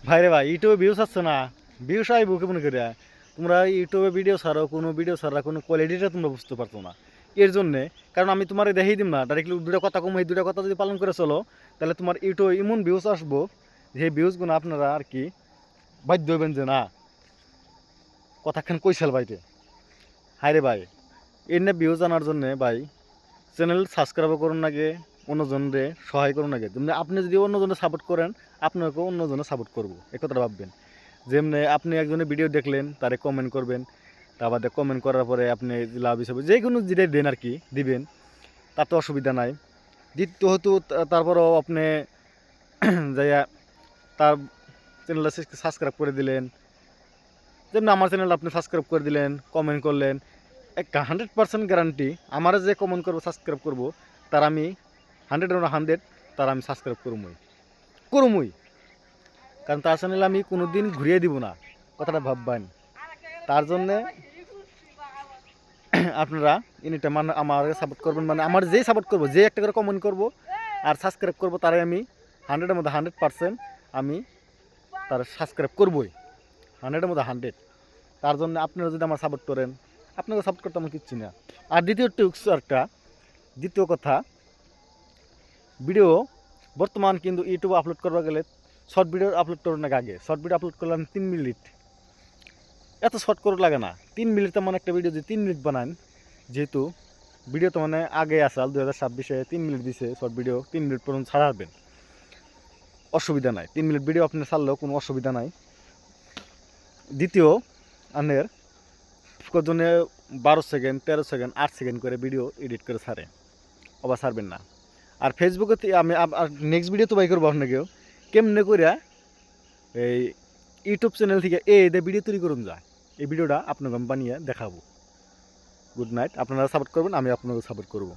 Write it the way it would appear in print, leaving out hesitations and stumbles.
ভাইরে ভাই ইউটিউবে ভিউস আসছে না, ভিউস আইবো কেমন করে? তোমরা ইউটিউবে ভিডিও ছাড়ো, কোনো ভিডিও ছাড়া কোনো কোয়ালিটিটা তোমরা বুঝতে পারতো না। এর জন্যে, কারণ আমি তোমার দেখাই দিম না ডাইরেক্টলি দুটা কথা কম, এই দুটা কথা যদি পালন করে চলো, তাহলে তোমার ইউটিউবে এমন ভিউস আসবো যে ভিউসগুলো আপনারা আর কি বাধ্য হইবেন যে না কথাখান কইসাল বাইতে। হায় রে ভাই, এনে ভিউজ আনার জন্যে ভাই চ্যানেল সাবস্ক্রাইব করুন আগে, অন্যজনরে সহায় করুন আগে। যেমনি আপনি যদি অন্যজনে সাপোর্ট করেন, আপনাকেও অন্যজনে সাপোর্ট করবো, এ কথাটা ভাববেন। যেমনি আপনি একজনের ভিডিও দেখলেন, তারে কমেন্ট করবেন, তারপর কমেন্ট করার পরে আপনি লাভ হিসাবে যে কোনো যেটাই দেন আর কি দিবেন, তাতে অসুবিধা নাই। দ্বিতীয়ত তারপরেও আপনি যাইয়া তার চ্যানেলটা সাবস্ক্রাইব করে দিলেন, যেমনি আমার চ্যানেলটা আপনি সাবস্ক্রাইব করে দিলেন, কমেন্ট করলেন, একটা 100% গ্যারান্টি আমার যে কমেন্ট করবো সাবস্ক্রাইব করবো তার আমি 100 তার আমি সাবস্ক্রাইব করবই করবই। কারণ তার চ্যানেল আমি কোনো দিন ঘুরিয়ে দিব না, কথাটা ভাববেন। তার জন্যে আপনারা এনিটা মানে আমার সাপোর্ট করবেন, মানে আমার যেই সাপোর্ট করবো, যে একটা করে কমেন্ট করবো আর সাবস্ক্রাইব করবো তারাই আমি 100 আমি তার সাবস্ক্রাইব করবই, 100 তার জন্য আপনারা যদি আমার সাপোর্ট করেন, আপনাকে সাপোর্ট করতে আমার কিচ্ছু না। আর দ্বিতীয় টিপস একটা, দ্বিতীয় কথা, ভিডিও বর্তমান কিন্তু ইউটিউবে আপলোড করবা গেলে শর্ট ভিডিও আপলোড করুন না, আগে শর্ট ভিডিও আপলোড করলাম 3 মিনিট, এত শর্ট করে লাগে না। 3 মিনিট তেমন একটা ভিডিও যদি 3 মিনিট বানান, যেহেতু ভিডিও তো মানে আগে আসাল 2026-এ 3 মিনিট দিছে শর্ট ভিডিও, 3 মিনিট পর্যন্ত ছাড়াবেন, অসুবিধা নাই। 3 মিনিট ভিডিও আপনি ছাড়লেও কোনো অসুবিধা নাই। দ্বিতীয়, আনের কজনে 12 সেকেন্ড 13 সেকেন্ড 8 সেকেন্ড করে ভিডিও এডিট করে ছাড়ে, অবা ছাড়বেন না। আর ফেসবুকে আমি নেক্সট ভিডিও তো বাই করবো আপনাকেও কেমনে করে এই ইউটিউব চ্যানেল থেকে এদের ভিডিও তৈরি করুন যায়, এই ভিডিওটা আপনাকে আমি বানিয়ে দেখাবো। গুড নাইট, আপনারা সাপোর্ট করবেন, আমি আপনাকে সাপোর্ট করবো।